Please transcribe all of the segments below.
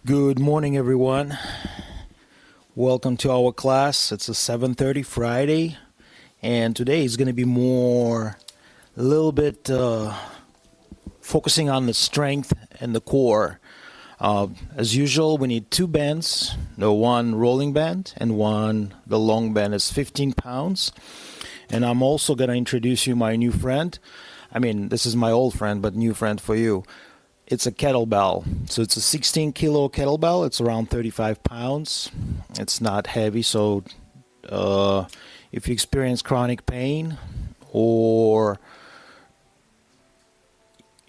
Good morning, everyone. Welcome to our class. It's a 7:30 Friday, and today is going to be a little bit focusing on the strength and the core. As usual, we need two bands. The one rolling band and the long band is 15 pounds. And I'm also going to introduce you my new friend. I mean, this is my old friend, but new friend for you. It's a kettlebell. So it's a 16 kilo kettlebell. It's around 35 pounds. It's not heavy. So if you experience chronic pain or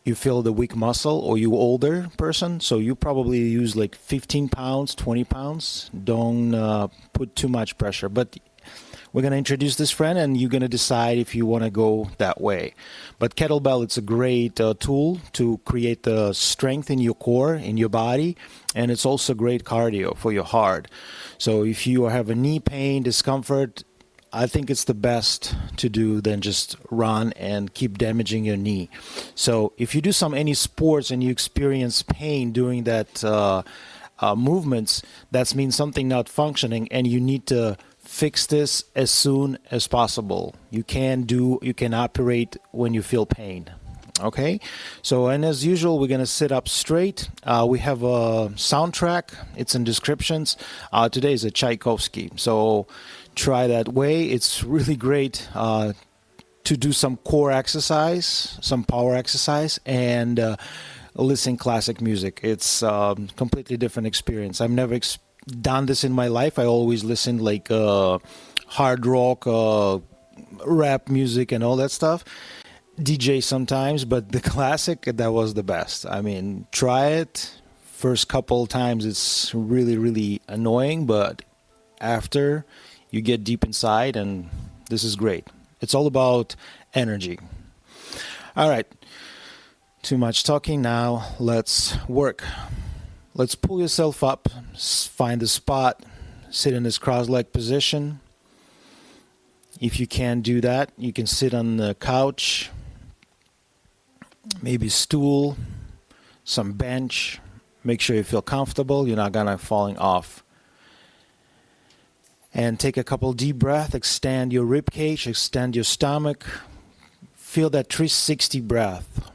you feel the weak muscle or you older person, so you probably use like 15 pounds, 20 pounds. Don't put too much pressure. But we're going to introduce this friend and you're going to decide if you want to go that way. But kettlebell, it's a great tool to create the strength in your core, in your body, and it's also great cardio for your heart. So if you have a knee pain, discomfort, I think it's the best to do than just run and keep damaging your knee. So if you do any sports and you experience pain during that movements, that means something not functioning and you need to fix this as soon as possible. You can operate when you feel pain. Okay, so and as usual, we're gonna sit up straight. We have a soundtrack. It's in descriptions. Today is a Tchaikovsky, so try that way. It's really great to do some core exercise, some power exercise, and listen classic music. It's completely different experience. I've never done this in my life. I always listen like hard rock, rap music and all that stuff. DJ sometimes, but the classic, that was the best. I mean, try it. First couple times it's really, really annoying, but after you get deep inside and this is great. It's all about energy. All right. Too much talking now. Let's work. Let's pull yourself up, find the spot, sit in this cross-legged position. If you can't do that, you can sit on the couch, maybe stool, some bench. Make sure you feel comfortable. You're not gonna falling off. And take a couple deep breaths, extend your rib cage, extend your stomach. Feel that 360 breath.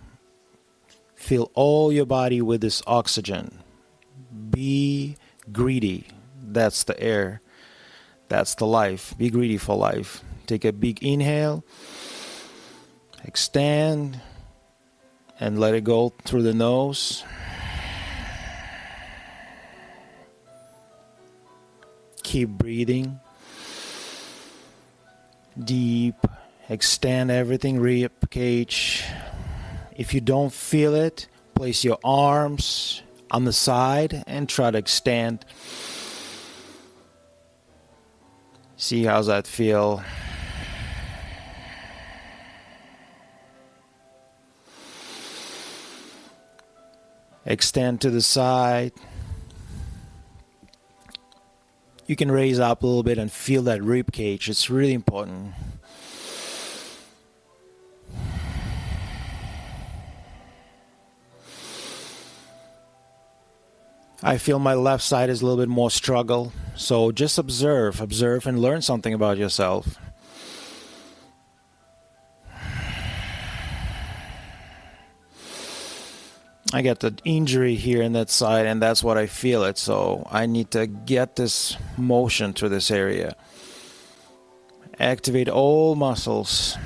Fill all your body with this oxygen. Be greedy. That's the air. That's the life. Be greedy for life. Take a big inhale. Extend. And let it go through the nose. Keep breathing. Deep. Extend everything. Rib cage. If you don't feel it, place your arms on the side and try to extend. See how's that feel. Extend to the side. You can raise up a little bit and feel that rib cage. It's really important. I feel my left side is a little bit more struggle. So just observe and learn something about yourself. I got the injury here in that side and that's what I feel it. So I need to get this motion to this area. Activate all muscles.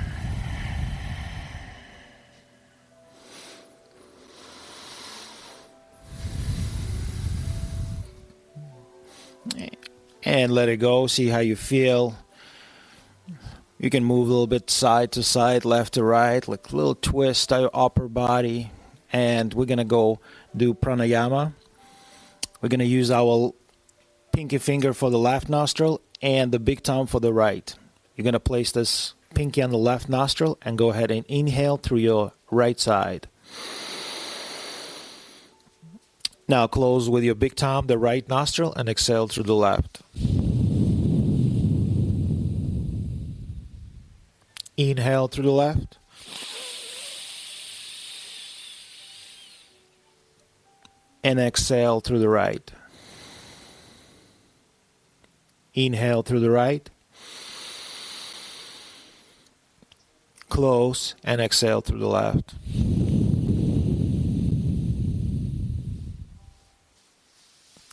And let it go. See how you feel. You can move a little bit side to side, left to right, like a little twist of your upper body. And we're going to go do pranayama. We're going to use our pinky finger for the left nostril and the big thumb for the right. You're going to place this pinky on the left nostril and go ahead and inhale through your right side. Now close with your big thumb the right nostril and exhale through the left. Inhale through the left. and exhale through the right. Inhale through the right. Close and exhale through the left.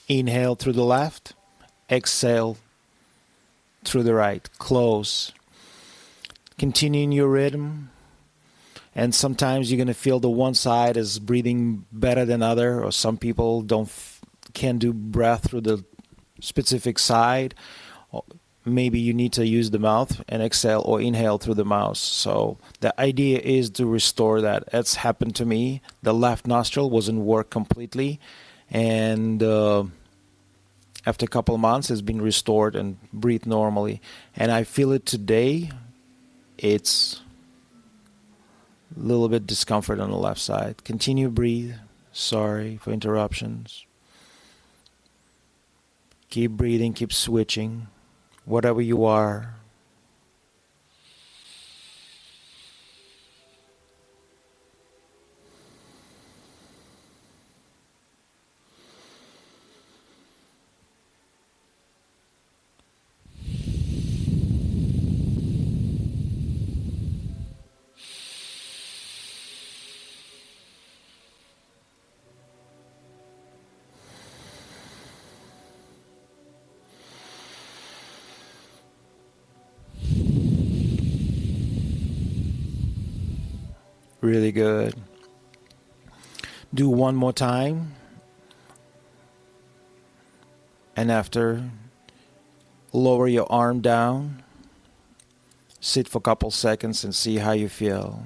Inhale through the left. Exhale through the right. Close. Continue in your rhythm. And sometimes you're going to feel the one side is breathing better than other, or some people can't do breath through the specific side. Maybe you need to use the mouth and exhale or inhale through the mouth. So the idea is to restore that. It's happened to me. The left nostril wasn't work completely, and after a couple of months it's been restored and breathe normally. And I feel it today. It's a little bit discomfort on the left side. Continue breathe. Sorry for interruptions. Keep breathing, keep switching. Whatever you are. Really good. Do one more time. And after, lower your arm down. Sit for a couple seconds and see how you feel.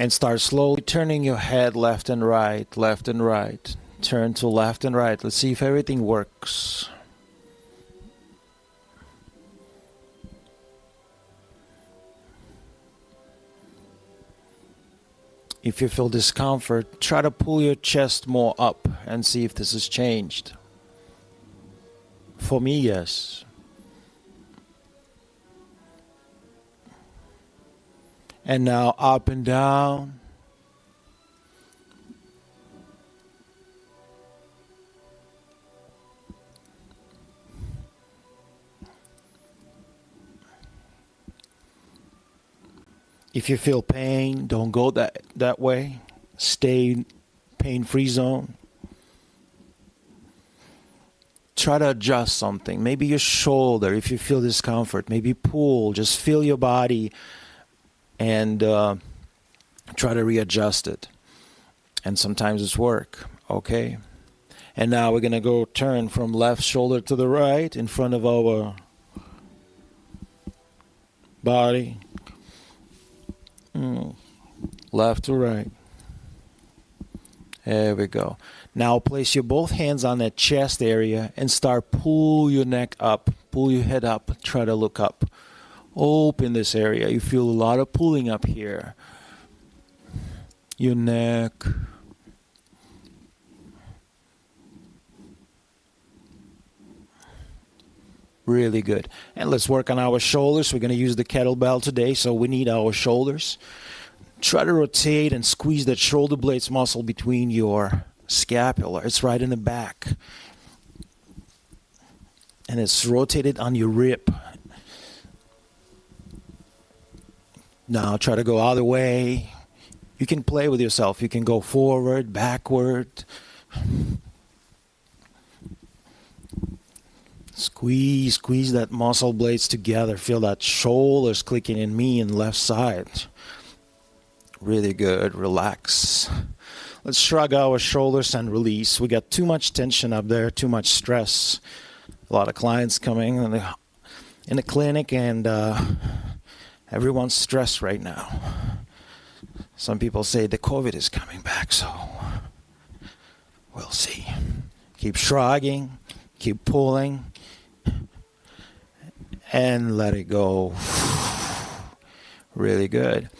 And start slowly turning your head left and right, left and right. Turn to left and right. Let's see if everything works. If you feel discomfort, try to pull your chest more up and see if this has changed. For me, yes. And now up and down. If you feel pain, don't go that way. Stay pain-free zone. Try to adjust something. Maybe your shoulder, if you feel discomfort. Maybe pull. Just feel your body and try to readjust it. And sometimes it's work. Okay. And now we're going to go turn from left shoulder to the right in front of our body. Left to right. There we go. Now place your both hands on that chest area and start pull your neck up. Pull your head up. Try to look up. Open this area. You feel a lot of pulling up here. Your neck. Really good. And let's work on our shoulders. We're going to use the kettlebell today, so we need our shoulders. Try to rotate and squeeze that shoulder blades muscle between your scapula. It's right in the back. And it's rotated on your rib. Now try to go other way. You can play with yourself. You can go forward, backward. Squeeze that muscle blades together. Feel that shoulders clicking in me and left side. Really good. Relax. Let's shrug our shoulders and release. We got too much tension up there, too much stress. A lot of clients coming in the clinic, and everyone's stressed right now. Some people say the COVID is coming back, so we'll see. Keep shrugging, keep pulling, and let it go. Really good.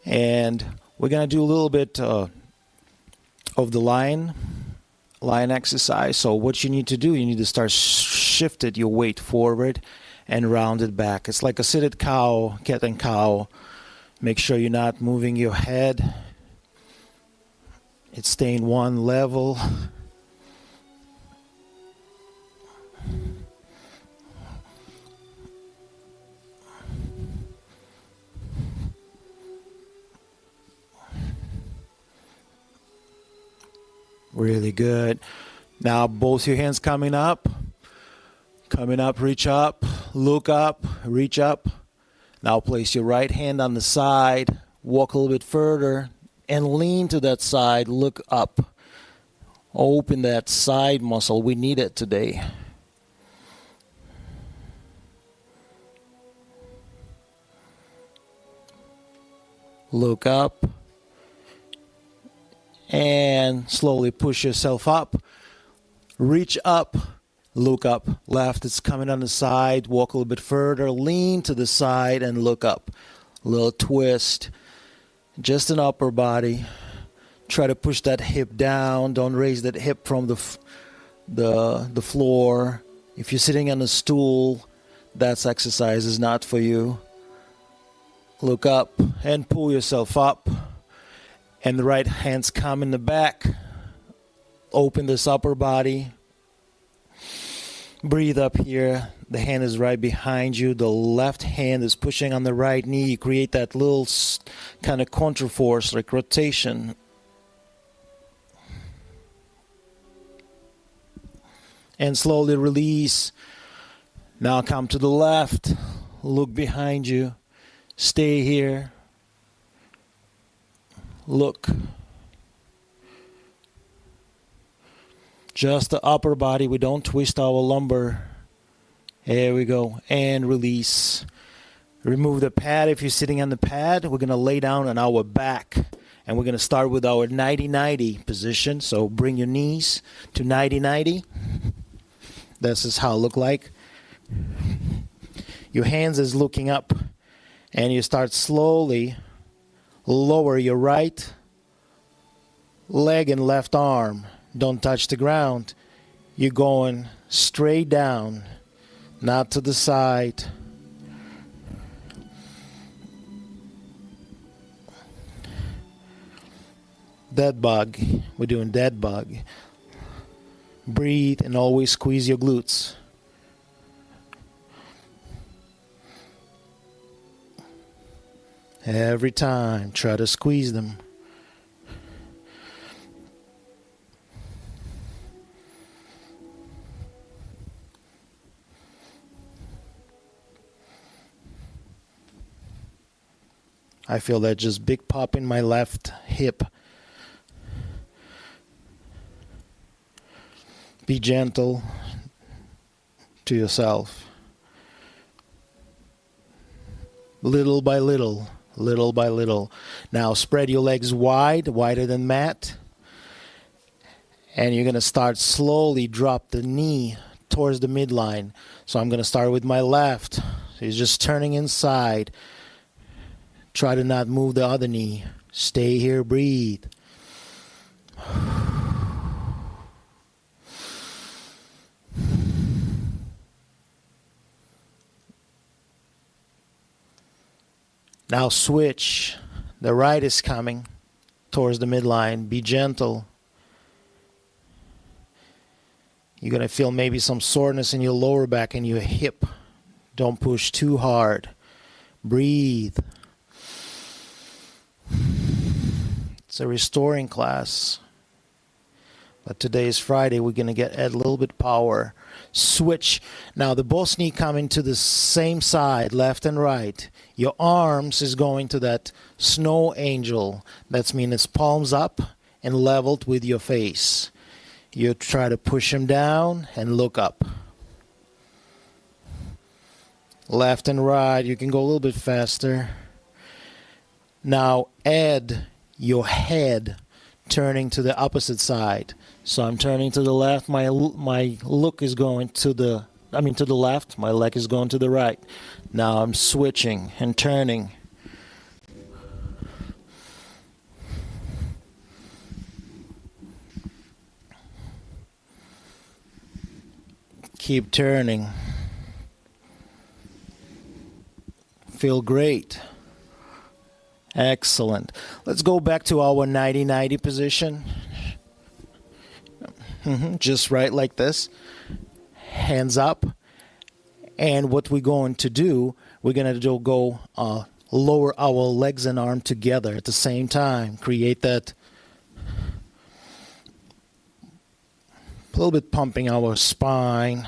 And we're going to do a little bit of the line line exercise. So what you need to do, you need to start shifted your weight forward and round it back. It's like a seated cow, cat and cow. Make sure you're not moving your head. It's staying one level. Really good. Now both your hands coming up, reach up, look up, reach up. Now place your right hand on the side, walk a little bit further, and lean to that side, look up. Open that side muscle, we need it today. Look up. And slowly push yourself up. Reach up, look up. Left is coming on the side. Walk a little bit further. Lean to the side and look up. A little twist. Just an upper body. Try to push that hip down. Don't raise that hip from the floor. If you're sitting on a stool, that exercise is not for you. Look up and pull yourself up. And the right hand's come in the back. Open this upper body. Breathe up here. The hand is right behind you. The left hand is pushing on the right knee. You create that little kind of counterforce, like rotation. And slowly release. Now come to the left. Look behind you. Stay here. Look. Just the upper body. We don't twist our lumbar. There we go. And release. Remove the pad. If you're sitting on the pad, we're going to lay down on our back. And we're going to start with our 90-90 position. So bring your knees to 90-90. This is how it look like. Your hands is looking up. And you start slowly lower your right leg and left arm. Don't touch the ground. You're going straight down, not to the side. Dead bug. We're doing dead bug. Breathe and always squeeze your glutes. Every time, try to squeeze them. I feel that just big pop in my left hip. Be gentle to yourself. Little by little. Little by little. Now spread your legs wide, wider than mat. And you're going to start slowly drop the knee towards the midline. So I'm going to start with my left. So you're just turning inside. Try to not move the other knee. Stay here, breathe. Now switch. The right is coming towards the midline. Be gentle. You're going to feel maybe some soreness in your lower back and your hip. Don't push too hard. Breathe. It's a restoring class. But today is Friday. We're going to add a little bit power. Switch. Now the both knee coming to the same side, left and right. Your arms is going to that snow angel. That means it's palms up and leveled with your face. You try to push them down and look up. Left and right. You can go a little bit faster. Now add your head turning to the opposite side. So I'm turning to the left. My look is going to the left. My leg is going to the right. Now I'm switching and turning. Keep turning. Feel great. Excellent. Let's go back to our 90-90 position. Just right like this. Hands up. And what we're going to do, we're going to go lower our legs and arm together at the same time. Create that a little bit pumping our spine.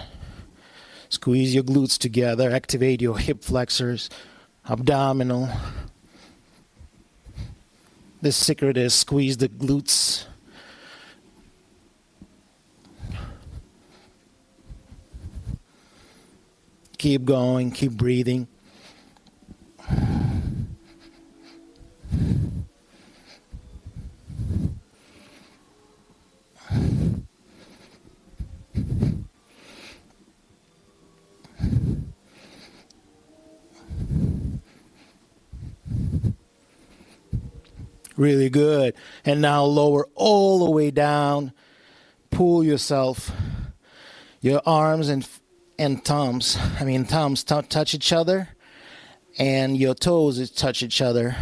Squeeze your glutes together. Activate your hip flexors, abdominal. The secret is squeeze the glutes. Keep going, keep breathing. Really good. And now lower all the way down. Pull yourself. Your arms and thumbs touch each other, and your toes touch each other.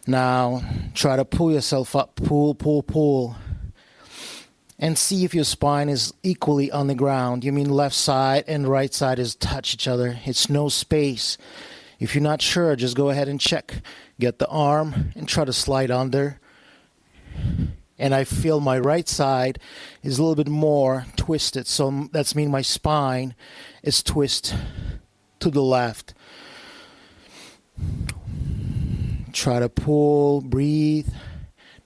Now try to pull yourself up. Pull. And see if your spine is equally on the ground. You mean left side and right side is touch each other. It's no space. If you're not sure, just go ahead and check. Get the arm and try to slide under. And I feel my right side is a little bit more twisted. So that's mean my spine is twisted to the left. Try to pull, breathe.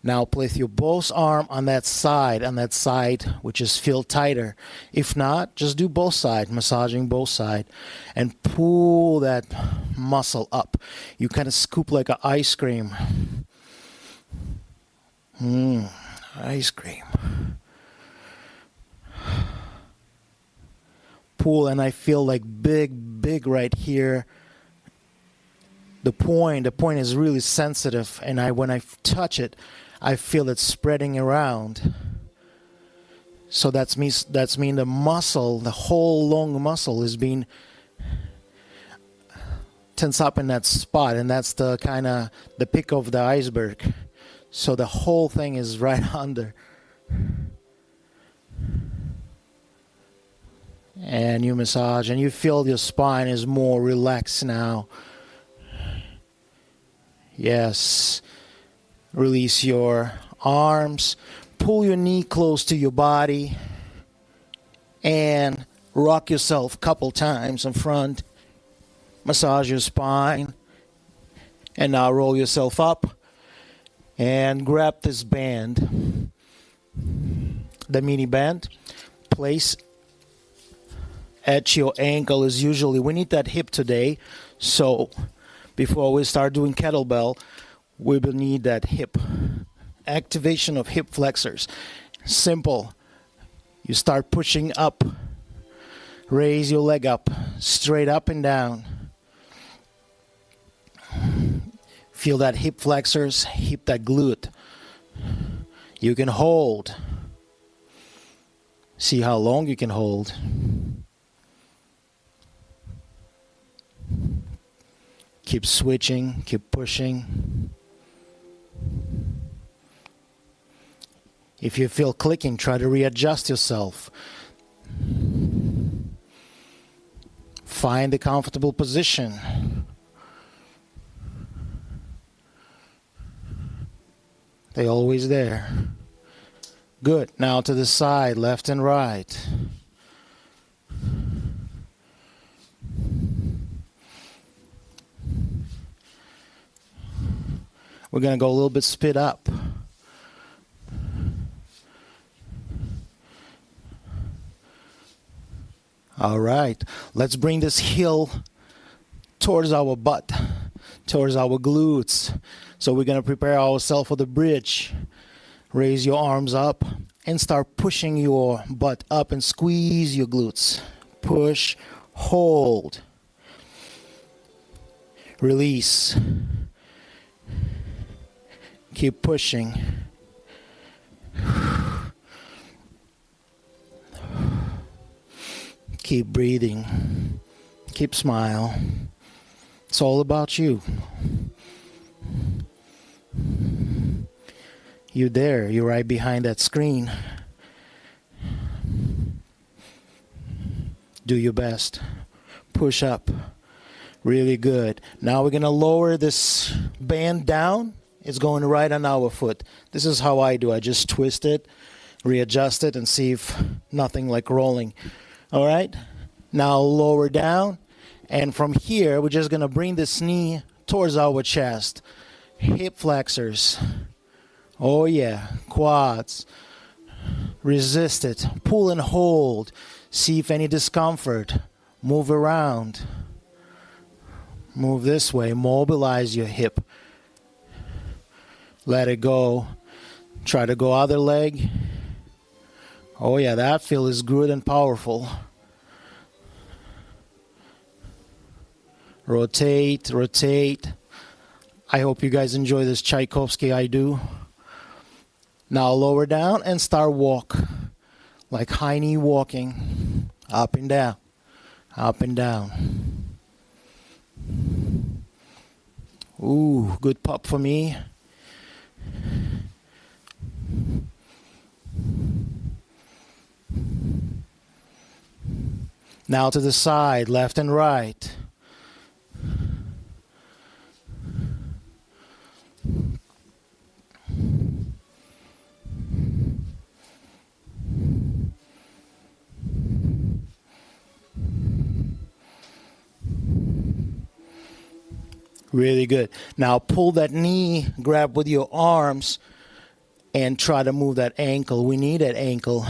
Now place your both arm on that side which is feel tighter. If not, just do both sides, massaging both sides, and pull that muscle up. You kind of scoop like an ice cream. Ice cream. Pull, and I feel like big right here. The point is really sensitive, and when I touch it, I feel it spreading around. So that means the muscle, the whole long muscle is being tense up in that spot, and that's the kind of the peak of the iceberg. So the whole thing is right under. And you massage, and you feel your spine is more relaxed now. Yes. Release your arms. Pull your knee close to your body. And rock yourself a couple times in front. Massage your spine. And now roll yourself up. And grab this band. The mini band. Place at your ankle is usually, we need that hip today. So before we start doing kettlebell, we will need that hip. Activation of hip flexors. Simple. You start pushing up. Raise your leg up. Straight up and down. Feel that hip flexors. Hip that glute. You can hold. See how long you can hold. Keep switching. Keep pushing. If you feel clicking, try to readjust yourself. Find a comfortable position. They're always there. Good. Now to the side, left and right. We're going to go a little bit spit up. All right. Let's bring this heel towards our butt, towards our glutes. So we're going to prepare ourselves for the bridge. Raise your arms up and start pushing your butt up and squeeze your glutes. Push, hold. Release. Keep pushing. Keep breathing. Keep smile. It's all about you. You there. You're right behind that screen. Do your best. Push up. Really good. Now we're going to lower this band down. It's going right on our foot. This is how I do. I just twist it, readjust it, and see if nothing like rolling. All right? Now lower down. And from here, we're just going to bring this knee towards our chest. Hip flexors. Oh, yeah. Quads. Resist it. Pull and hold. See if any discomfort. Move around. Move this way. Mobilize your hip. Let it go. Try to go other leg. Oh yeah, that feel is good and powerful. Rotate, rotate. I hope you guys enjoy this Tchaikovsky. I do. Now lower down and start walk. Like high knee walking. Up and down. Up and down. Ooh, good pop for me. Now to the side, left and right. Really good. Now pull that knee, grab with your arms, and try to move that ankle. We need that ankle.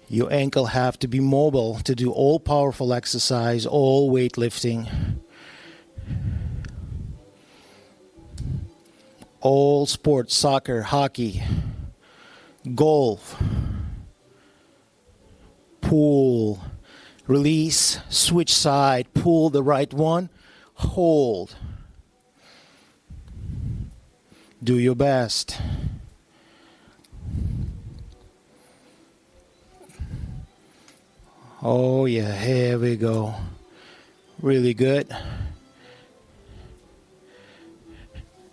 Your ankle have to be mobile to do all powerful exercise, all weightlifting, all sports, soccer, hockey, golf, pull, release, switch side, pull the right one, hold. Do your best. Oh yeah, here we go. Really good.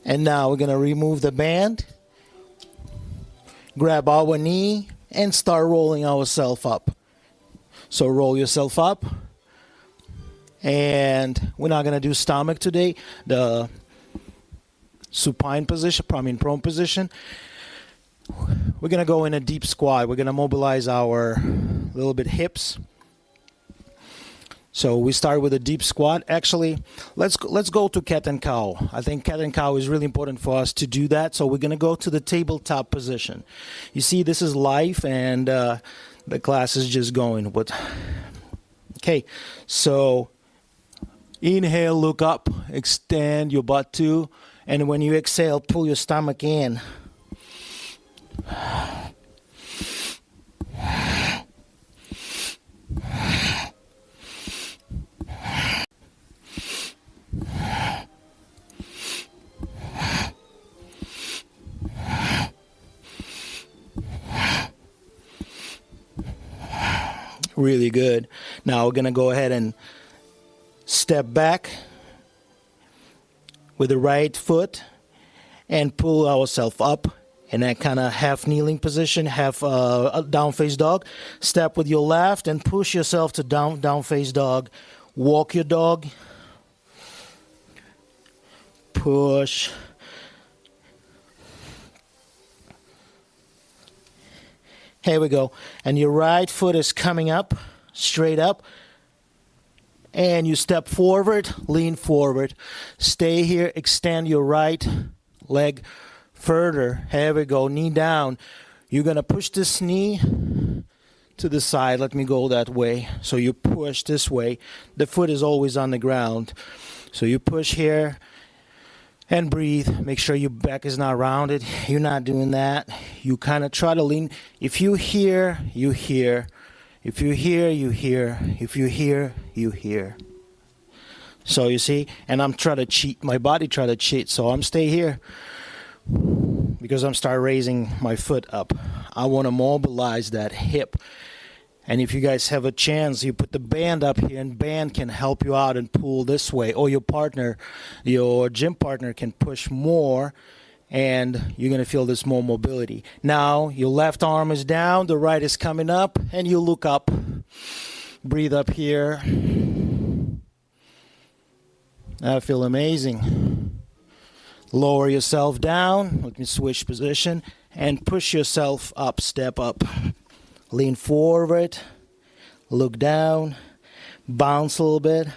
And now we're going to remove the band. Grab our knee and start rolling ourselves up. So roll yourself up. And we're not going to do stomach today. The supine position, prone position. We're going to go in a deep squat. We're going to mobilize our little bit hips. So we start with a deep squat. Actually, let's go to cat and cow. I think cat and cow is really important for us to do that. So we're going to go to the tabletop position. You see, this is live, and the class is just going. But okay, so inhale, look up, extend your butt too, and when you exhale, pull your stomach in. Really good. Now we're going to go ahead and step back with the right foot and pull ourselves up in that kind of half kneeling position, half down face dog. Step with your left and push yourself to down face dog. Walk your dog. Push. Here we go. And your right foot is coming up, straight up. And you step forward, lean forward. Stay here, extend your right leg further. Here we go, knee down. You're going to push this knee to the side. Let me go that way. So you push this way. The foot is always on the ground. So you push here. And breathe. Make sure your back is not rounded. You're not doing that. You kind of try to lean. If you hear, you hear. If you hear, you hear. If you hear, you hear. So you see, and I'm trying to cheat. My body try to cheat. So I'm stay here because I'm start raising my foot up. I want to mobilize that hip. And if you guys have a chance, you put the band up here, and band can help you out and pull this way, or your partner, your gym partner can push more, and you're going to feel this more mobility. Now your left arm is down, the right is coming up, and you look up. Breathe up here. I feel amazing. Lower yourself down. Let me switch position and push yourself up. Step up. Lean forward. Look down. Bounce a little bit.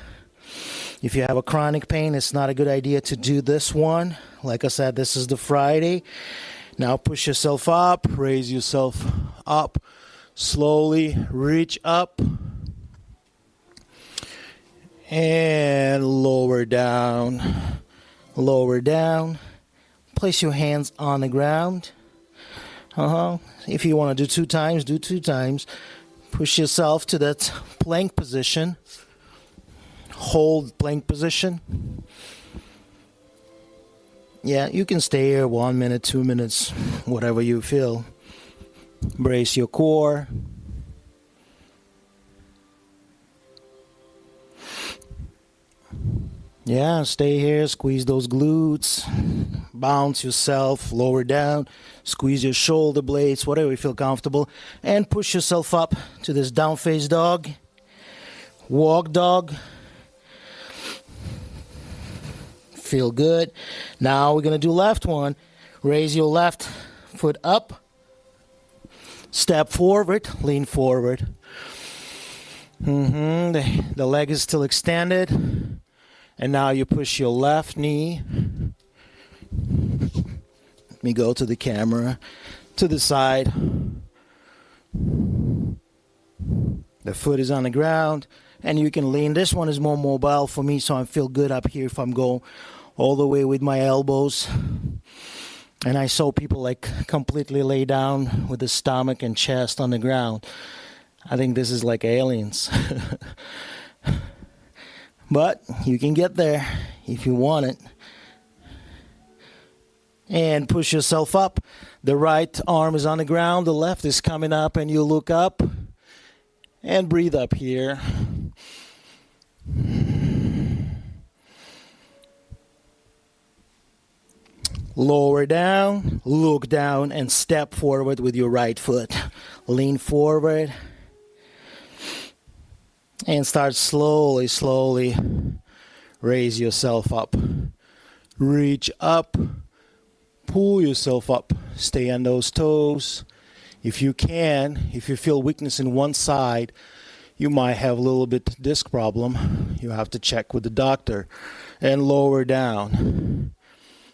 If you have a chronic pain, it's not a good idea to do this one. Like I said, this is the Friday. Now push yourself up. Raise yourself up. Slowly reach up. And lower down. Lower down. Place your hands on the ground. If you want to do 2 times, do 2 times. Push yourself to that plank position. Hold plank position. Yeah, you can stay here 1 minute, 2 minutes, whatever you feel. Brace your core. Yeah, stay here, squeeze those glutes, bounce yourself, lower down, squeeze your shoulder blades, whatever you feel comfortable, and push yourself up to this down face dog, walk dog. Feel good. Now we're going to do left one. Raise your left foot up, step forward, lean forward. The leg is still extended. And now you push your left knee. Let me go to the camera. To the side. The foot is on the ground. And you can lean. This one is more mobile for me, so I feel good up here if I'm going all the way with my elbows. And I saw people like completely lay down with the stomach and chest on the ground. I think this is like aliens. But you can get there if you want it. And push yourself up. The right arm is on the ground. The left is coming up, and you look up. And breathe up here. Lower down, look down, and step forward with your right foot. Lean forward. And start slowly, slowly. Raise yourself up. Reach up. Pull yourself up. Stay on those toes. If you can, if you feel weakness in one side, you might have a little bit disc problem. You have to check with the doctor. And lower down.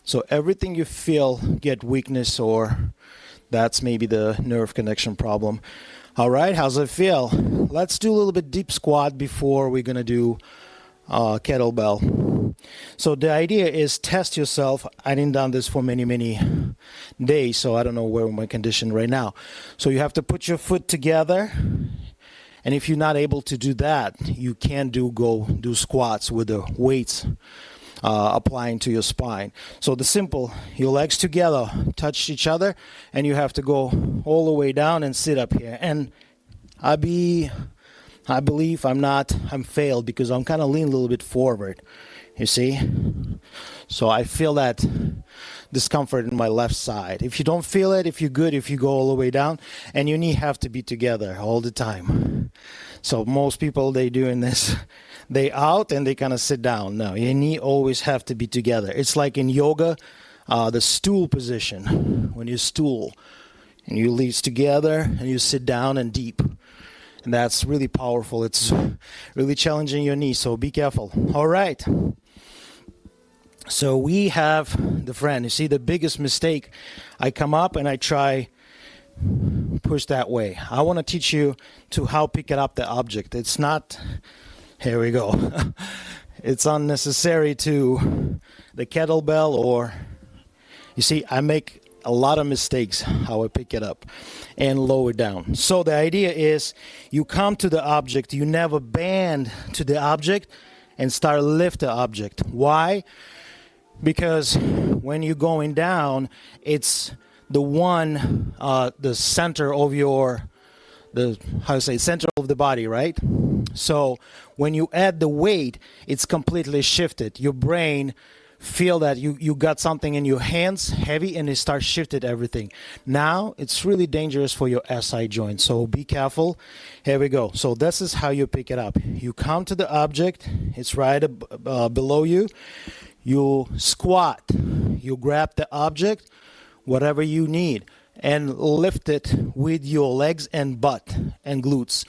So everything you feel, get weakness, or that's maybe the nerve connection problem. All right, how's it feel? Let's do a little bit deep squat before we're going to do kettlebell. So the idea is test yourself. I didn't done this for many days, so I don't know where my condition right now. So you have to put your foot together. And if you're not able to do that, you can go do squats with the weights applying to your spine. So the simple, your legs together, touch each other, and you have to go all the way down and sit up here. And I believe I'm failed because I'm kind of lean a little bit forward, you see? So I feel that discomfort in my left side. If you don't feel it, if you're good, if you go all the way down, and your knee have to be together all the time. So most people, they doing this, they out and they kind of sit down. No, your knee always have to be together. It's like in yoga, the stool position. When you stool and you lead together and you sit down and deep. And that's really powerful. It's really challenging your knee, so be careful. All right. So we have the friend. You see, the biggest mistake, I come up and I try push that way. I want to teach you to how pick it up the object. It's not, here we go. It's unnecessary to the kettlebell, or, you see, I make a lot of mistakes how I pick it up and lower down. So the idea is you come to the object, you never bend to the object and start lift the object. Why? Because when you're going down, it's the center of your the how to say center of the body, right? So when you add the weight, it's completely shifted. Your brain feel that you got something in your hands heavy, and it starts shifted everything. Now it's really dangerous for your SI joint, so be careful. Here we go. So this is how you pick it up. You come to the object, it's right below you. You squat, you grab the object, whatever you need, and lift it with your legs and butt and glutes,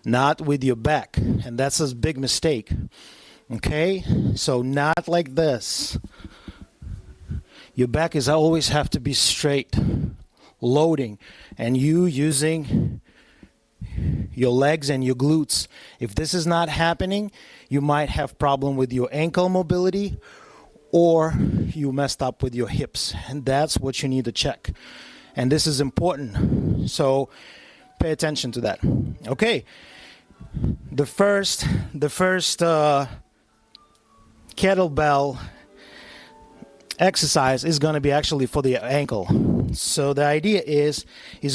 not with your back. And that's a big mistake. Okay, so not like this. Your back is always have to be straight, loading, and you using your legs and your glutes. If this is not happening, you might have problem with your ankle mobility, or you messed up with your hips, and that's what you need to check. And this is important, so pay attention to that. Okay, the first kettlebell exercise is going to be actually for the ankle. So the idea is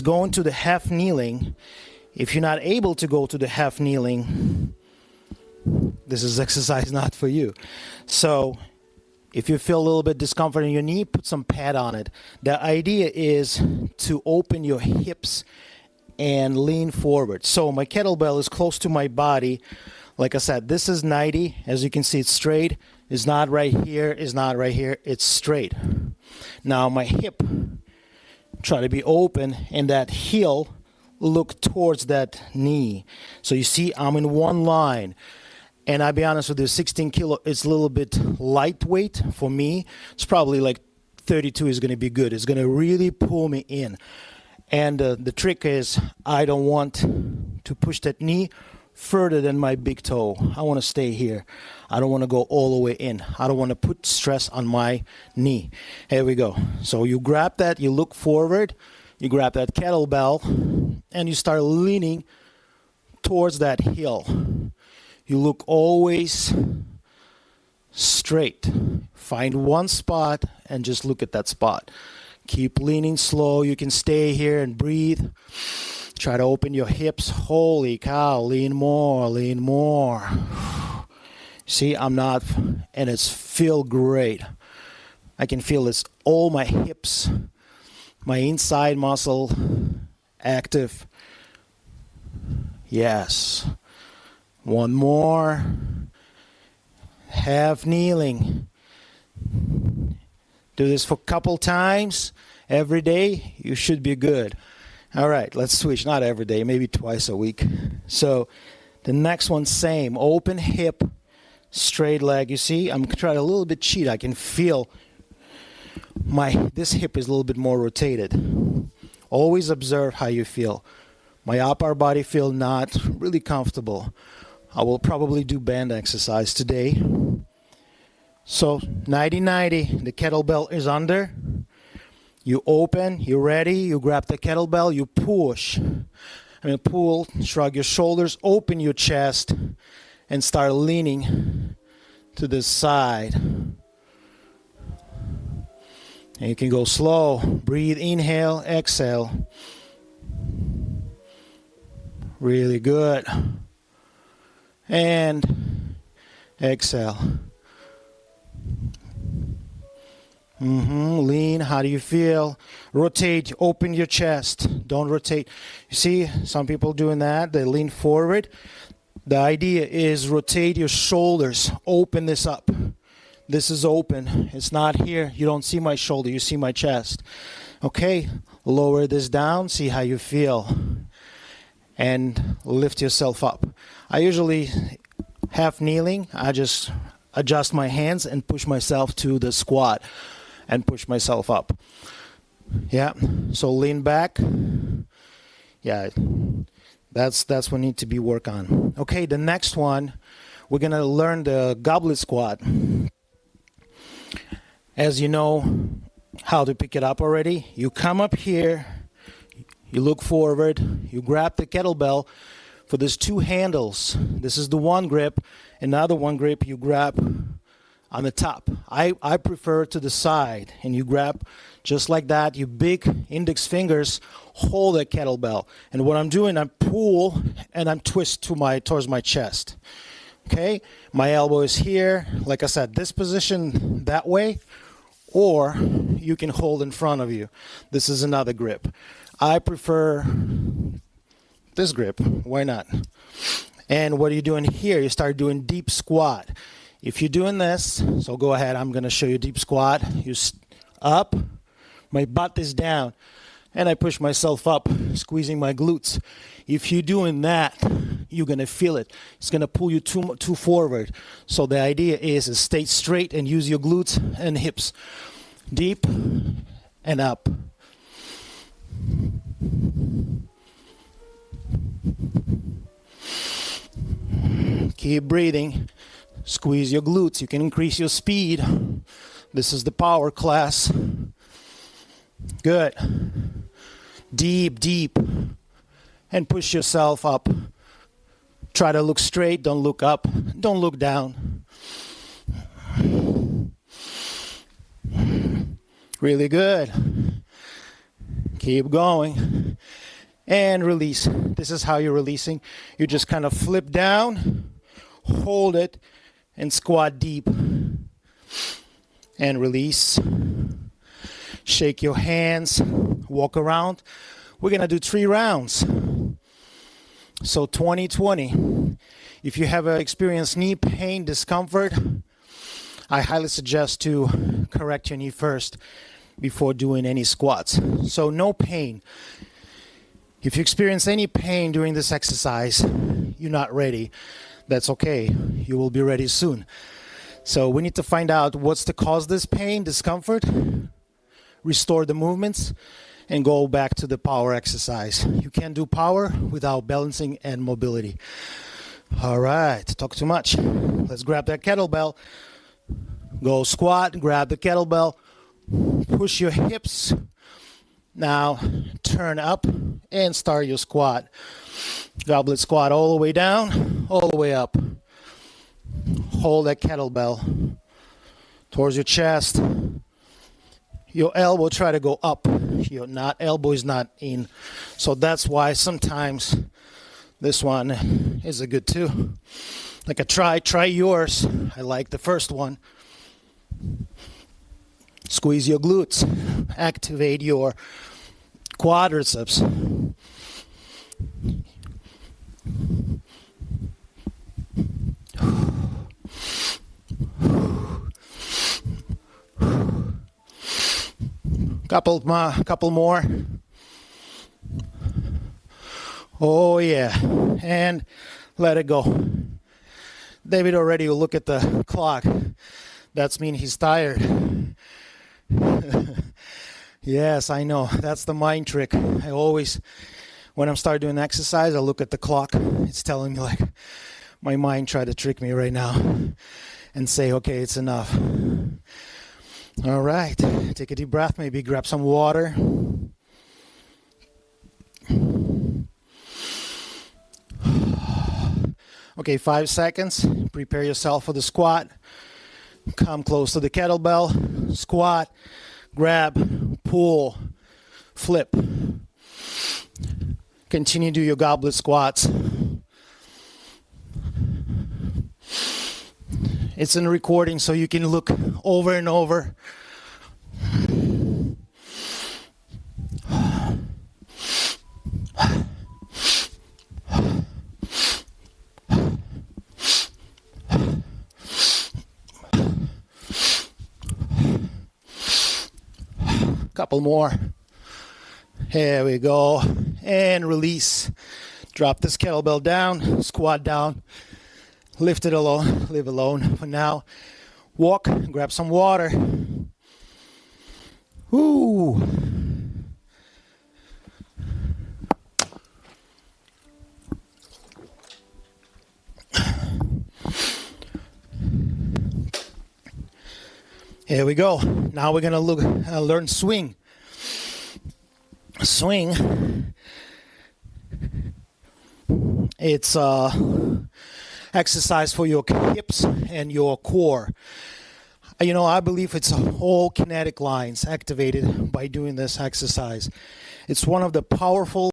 going to the half kneeling. If you're not able to go to the half kneeling, this is exercise not for you. So if you feel a little bit discomfort in your knee, put some pad on it. The idea is to open your hips and lean forward. So my kettlebell is close to my body. Like I said, this is 90. As you can see, it's straight. It's not right here. It's not right here. It's straight. Now my hip, try to be open, and that heel look towards that knee. So you see, I'm in one line. And I'll be honest with you, 16 kilo, it's a little bit lightweight for me. It's probably like 32 is going to be good. It's going to really pull me in. And the trick is, I don't want to push that knee further than my big toe. I want to stay here. I don't want to go all the way in. I don't want to put stress on my knee. Here we go. So you grab that, you look forward, you grab that kettlebell, and you start leaning towards that heel. You look always straight. Find one spot and just look at that spot. Keep leaning slow. You can stay here and breathe. Try to open your hips. Holy cow, lean more, lean more. See, I'm not, and it's feel great. I can feel this, all my hips, my inside muscle active. Yes. One more. Half kneeling. Do this for a couple times every day. You should be good. All right, let's switch. Not every day, maybe twice a week. So the next one, same. Open hip, straight leg. You see, I'm trying a little bit cheat. I can feel this hip is a little bit more rotated. Always observe how you feel. My upper body feel not really comfortable. I will probably do band exercise today. So 90-90, the kettlebell is under. You open, you're ready, you grab the kettlebell, you push. Pull, shrug your shoulders, open your chest, and start leaning to the side. And you can go slow. Breathe, inhale, exhale. Really good. And exhale. Lean. How do you feel? Rotate. Open your chest. Don't rotate. You see, some people doing that. They lean forward. The idea is rotate your shoulders. Open this up. This is open. It's not here. You don't see my shoulder. You see my chest. Okay. Lower this down. See how you feel. And lift yourself up. I usually half kneeling. I just adjust my hands and push myself to the squat. And push myself up. Yeah. So lean back. Yeah. That's what need to be worked on. Okay, the next one, we're gonna learn the goblet squat. As you know how to pick it up already, you come up here, you look forward, you grab the kettlebell for these two handles. This is the one grip, another one grip you grab on the top. I prefer to the side, and you grab just like that. Your big index fingers hold the kettlebell, and what I'm doing, I pull and I'm twist towards my chest. Okay, my elbow is here. Like I said, this position that way, or you can hold in front of you. This is another grip. I prefer this grip. Why not? And what are you doing here? You start doing deep squat. If you're doing this, so go ahead, I'm going to show you deep squat. You up, my butt is down, and I push myself up, squeezing my glutes. If you're doing that, you're going to feel it. It's going to pull you too forward. So the idea is stay straight and use your glutes and hips. Deep and up. Keep breathing. Squeeze your glutes. You can increase your speed. This is the power class. Good. Deep, deep. And push yourself up. Try to look straight. Don't look up. Don't look down. Really good. Keep going. And release. This is how you're releasing. You just kind of flip down, hold it, and squat deep. And release. Shake your hands. Walk around. We're going to do 3 rounds. So 20-20. If you have experienced knee pain, discomfort, I highly suggest to correct your knee first before doing any squats. So no pain. If you experience any pain during this exercise, you're not ready. That's okay. You will be ready soon. So we need to find out what's the cause of this pain, discomfort, restore the movements, and go back to the power exercise. You can't do power without balancing and mobility. All right, talk too much. Let's grab that kettlebell. Go squat, grab the kettlebell, push your hips. Now turn up and start your squat. Goblet squat all the way down, all the way up. Hold that kettlebell towards your chest. Your elbow try to go up. Your elbow is not in. So that's why sometimes this one is a good too. Like a try yours. I like the first one. Squeeze your glutes. Activate your quadriceps. Couple more. Oh yeah, and let it go. David already will look at the clock. That's mean he's tired. Yes, I know. That's the mind trick. I always, when I'm starting doing exercise, I look at the clock. It's telling me like, my mind tried to trick me right now and say, okay, it's enough. All right, take a deep breath, maybe grab some water. Okay, 5 seconds. Prepare yourself for the squat. Come close to the kettlebell. Squat, grab, pull, flip. Continue to do your goblet squats. It's in recording, so you can look over and over. Couple more. Here we go. And release. Drop this kettlebell down, squat down. Lift it alone, leave alone for now. Walk, grab some water. Ooh. Here we go. Now we're gonna learn swing. Swing. It's exercise for your hips and your core. I believe it's all kinetic lines activated by doing this exercise. It's one of the powerful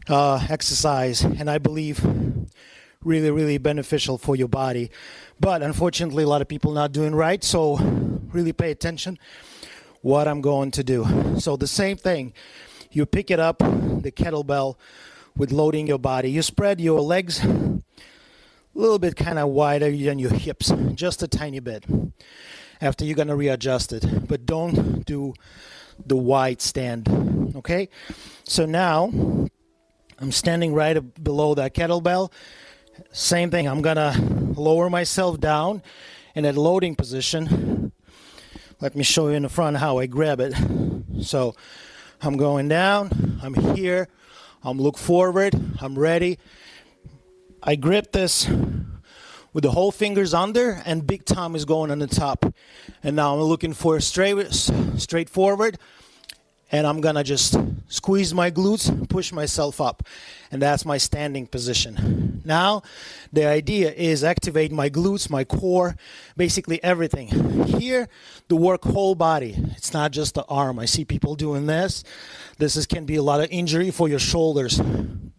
exercise, and I believe really, really beneficial for your body. But unfortunately, a lot of people not doing right, so really pay attention what I'm going to do. So the same thing, you pick it up, the kettlebell, with loading your body. You spread your legs a little bit kind of wider than your hips, just a tiny bit. After you're going to readjust it, but don't do the wide stand, okay? So now I'm standing right below that kettlebell. Same thing, I'm going to lower myself down in that loading position. Let me show you in the front how I grab it. So I'm going down, I'm here, I'm look forward, I'm ready. I grip this with the whole fingers under and big thumb is going on the top. And now I'm looking for straight forward, and I'm gonna just squeeze my glutes, push myself up. And that's my standing position. Now, the idea is activate my glutes, my core, basically everything. Here, the work whole body. It's not just the arm. I see people doing this. Can be a lot of injury for your shoulders.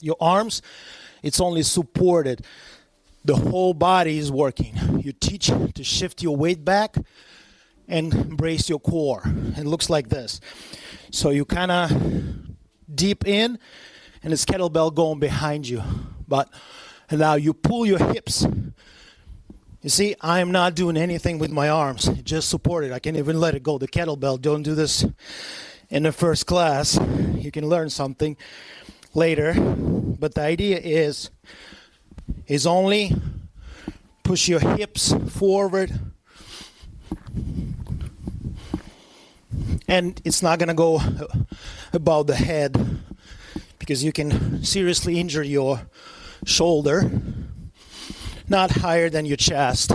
Your arms, it's only supported. The whole body is working. You teach to shift your weight back and brace your core. It looks like this. So you kind of deep in, and this kettlebell going behind you. But now you pull your hips. You see, I am not doing anything with my arms. Just support it. I can even let it go. The kettlebell, don't do this in the first class. You can learn something later. But the idea is only push your hips forward. And it's not going to go above the head, because you can seriously injure your shoulder. Not higher than your chest.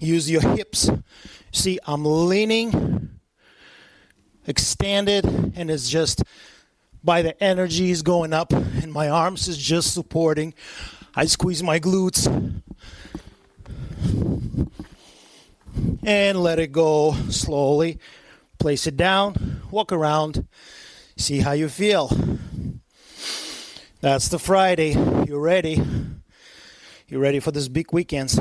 Use your hips. See, I'm leaning, extended, and it's just by the energy is going up, and my arms is just supporting. I squeeze my glutes and let it go slowly. Place it down, walk around, see how you feel. That's the Friday. You're ready. You're ready for this big weekends.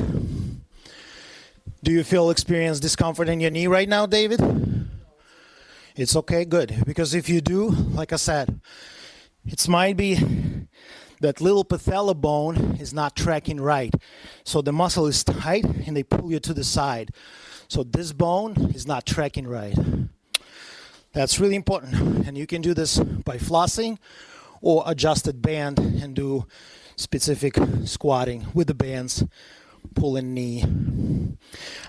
Do you experience discomfort in your knee right now, David? It's okay, good. Because if you do, like I said, it might be that little patella bone is not tracking right. So the muscle is tight and they pull you to the side. So this bone is not tracking right. That's really important. And you can do this by flossing or adjusted band and do specific squatting with the bands, pulling knee.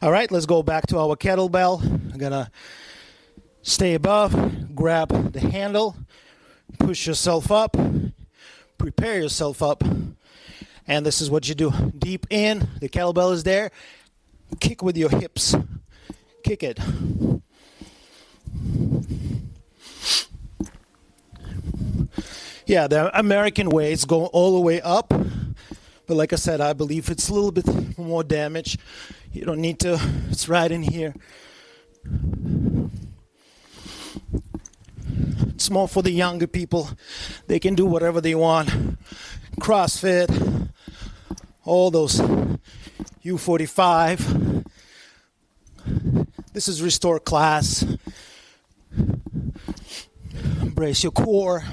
All right, let's go back to our kettlebell. I'm gonna stay above, grab the handle, push yourself up, prepare yourself up, and this is what you do. Deep in, the kettlebell is there, kick with your hips, kick it. Yeah, the American way is going all the way up, but like I said, I believe it's a little bit more damage. You don't need to, it's right in here. It's more for the younger people. They can do whatever they want. CrossFit, all those U45. This is restore class. Brace your core.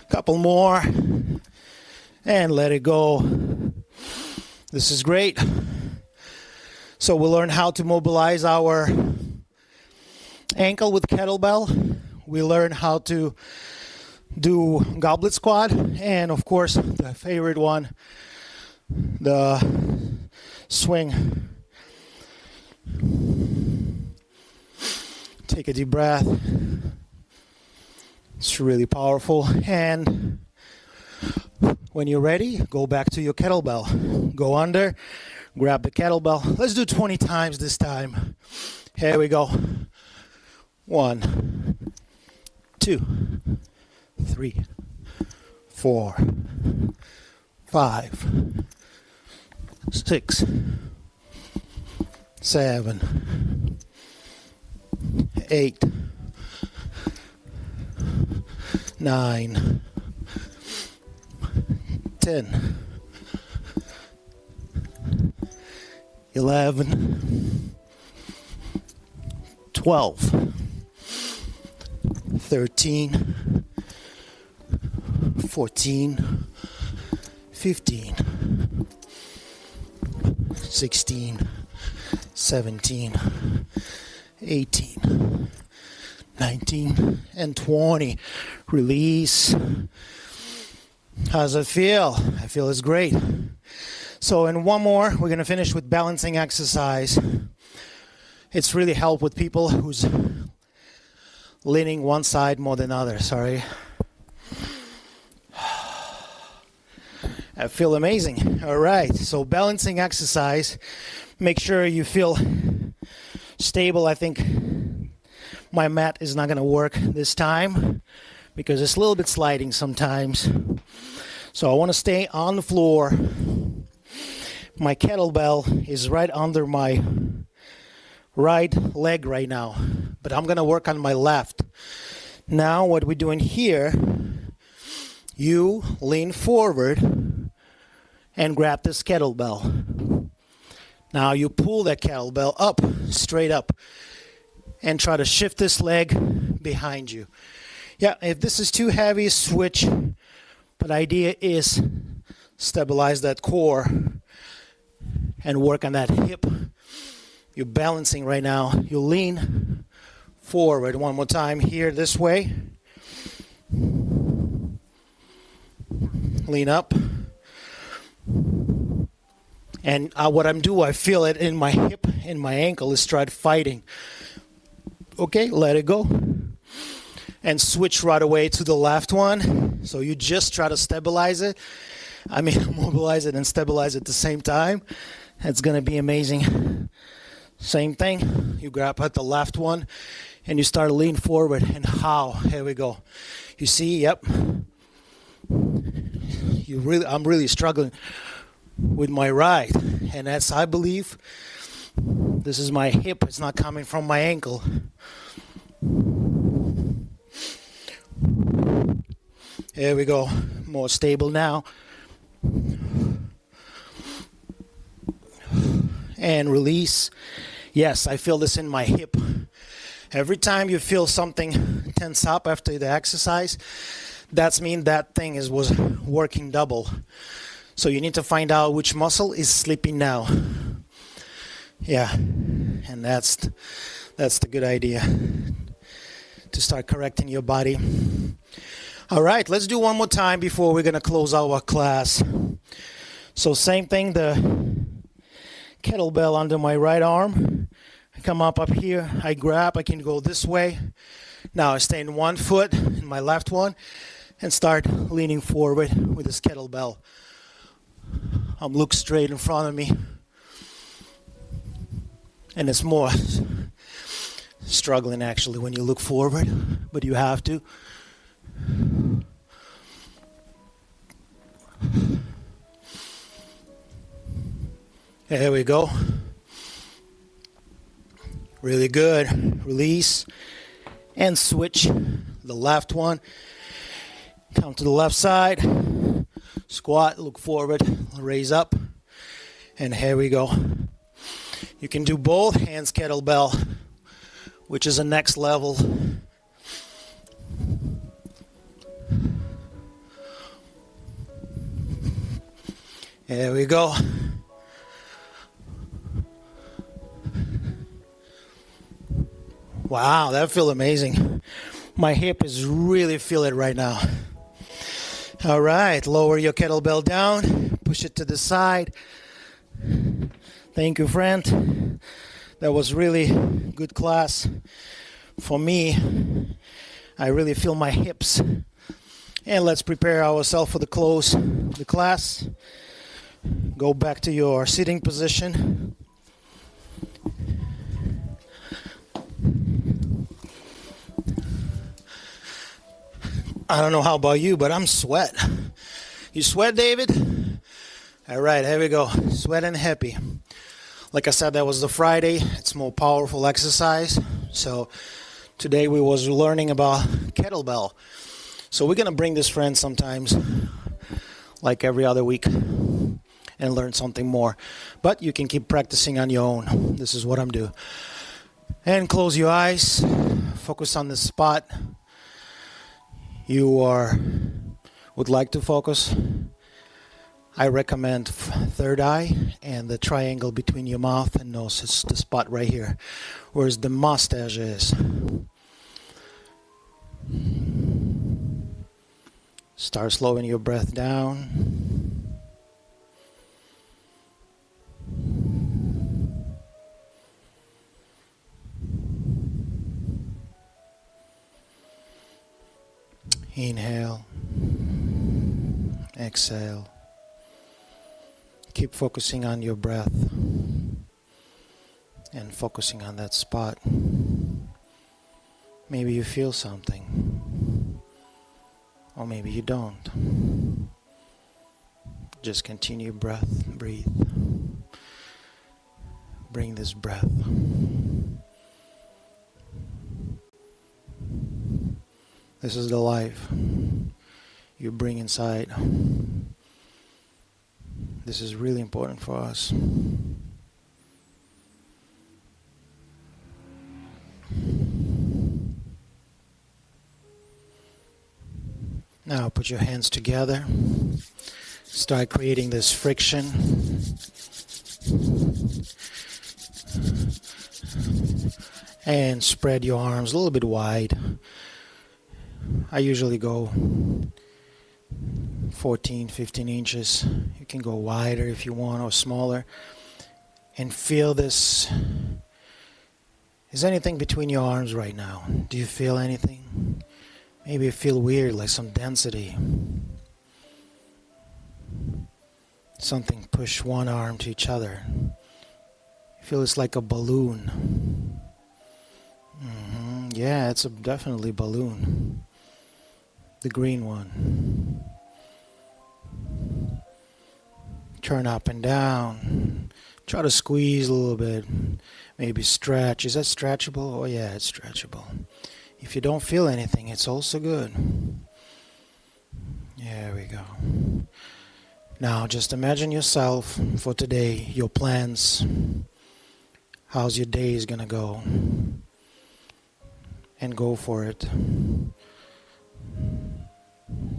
Couple more. And let it go. This is great. So we'll learn how to mobilize our ankle with kettlebell. We learn how to do goblet squat. And of course, the favorite one, the swing. Take a deep breath. It's really powerful. And when you're ready, go back to your kettlebell. Go under, grab the kettlebell. Let's do 20 times this time. Here we go. 1, 2, 3, 4, 5, 6, 7, 8, 9, 10, 11, 12, 13, 14, 15, 16, 17, 18, 19, and 20. Release. How's it feel? I feel it's great. So in one more, we're going to finish with balancing exercise. It's really helped with people who's leaning one side more than other. Sorry. I feel amazing. All right. So balancing exercise. Make sure you feel stable. I think my mat is not going to work this time because it's a little bit sliding sometimes. So I want to stay on the floor. My kettlebell is right under my right leg right now, but I'm going to work on my left. Now what we're doing here, you lean forward and grab this kettlebell. Now you pull that kettlebell up, straight up, and try to shift this leg behind you. Yeah, if this is too heavy, switch. But the idea is stabilize that core and work on that hip. You're balancing right now. You lean forward one more time here this way. Lean up. And what I'm doing, I feel it in my hip, in my ankle, is start fighting. Okay, let it go. And switch right away to the left one. So you just try to stabilize it. I mean, mobilize it and stabilize it at the same time. It's going to be amazing. Same thing. You grab at the left one and you start to lean forward. And how? Here we go. You see? Yep. I'm really struggling with my right. And that's, I believe, this is my hip. It's not coming from my ankle. Here we go. More stable now. And release. Yes, I feel this in my hip. Every time you feel something tense up after the exercise, that's mean that thing was working double. So you need to find out which muscle is sleeping now. Yeah, and that's the good idea to start correcting your body. All right, let's do one more time before we're going to close our class. So same thing, the kettlebell under my right arm. I come up here, I grab, I can go this way. Now I stay in one foot, in my left one, and start leaning forward with this kettlebell. I'm look straight in front of me. And it's more struggling actually when you look forward, but you have to. There we go. Really good. Release and switch the left one. Come to the left side. Squat, look forward, raise up. And here we go. You can do both hands kettlebell, which is the next level. There we go. Wow, that feels amazing. My hip is really feel it right now. All right, lower your kettlebell down, push it to the side. Thank you, friend. That was really good class for me. I really feel my hips. And let's prepare ourselves for the close of the class. Go back to your sitting position. I don't know how about you, but I'm sweat. You sweat, David? All right, here we go. Sweat and happy. Like I said, that was the Friday. It's more powerful exercise. So today we was learning about kettlebell. So we're gonna bring this friend sometimes, like every other week, and learn something more. But you can keep practicing on your own. This is what I'm doing. And close your eyes. Focus on the spot you would like to focus. I recommend third eye and the triangle between your mouth and nose. It's the spot right here, whereas the mustache is. Start slowing your breath down. Inhale. Exhale. Keep focusing on your breath and focusing on that spot. Maybe you feel something, or maybe you don't. Just continue breathe. Bring this breath. This is the life you bring inside. This is really important for us. Now put your hands together. Start creating this friction. And spread your arms a little bit wide. I usually go 14, 15 inches. You can go wider if you want, or smaller. And feel this. Is anything between your arms right now? Do you feel anything? Maybe you feel weird, like some density. Something push one arm to each other. You feel it's like a balloon. Yeah, it's definitely balloon. The green one. Turn up and down. Try to squeeze a little bit. Maybe stretch. Is that stretchable? Oh yeah, it's stretchable. If you don't feel anything, it's also good. There we go. Now just imagine yourself for today, your plans. How's your day is gonna go? And go for it.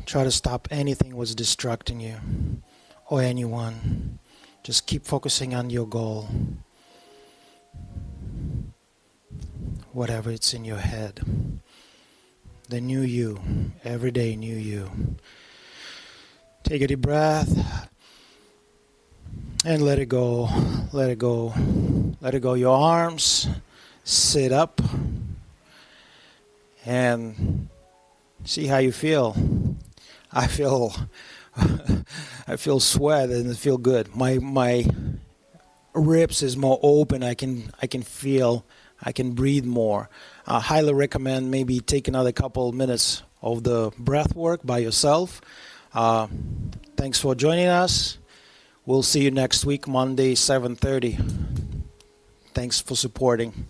Try to stop anything what's distracting you or anyone. Just keep focusing on your goal. Whatever it's in your head. The new you. Every day new you. Take a deep breath. And let it go. Let it go. Let it go. Your arms. Sit up. And see how you feel. I feel sweat and it feel good. My ribs is more open. I can feel. I can breathe more. I highly recommend maybe take another couple minutes of the breath work by yourself. Thanks for joining us. We'll see you next week, Monday, 7:30. Thanks for supporting.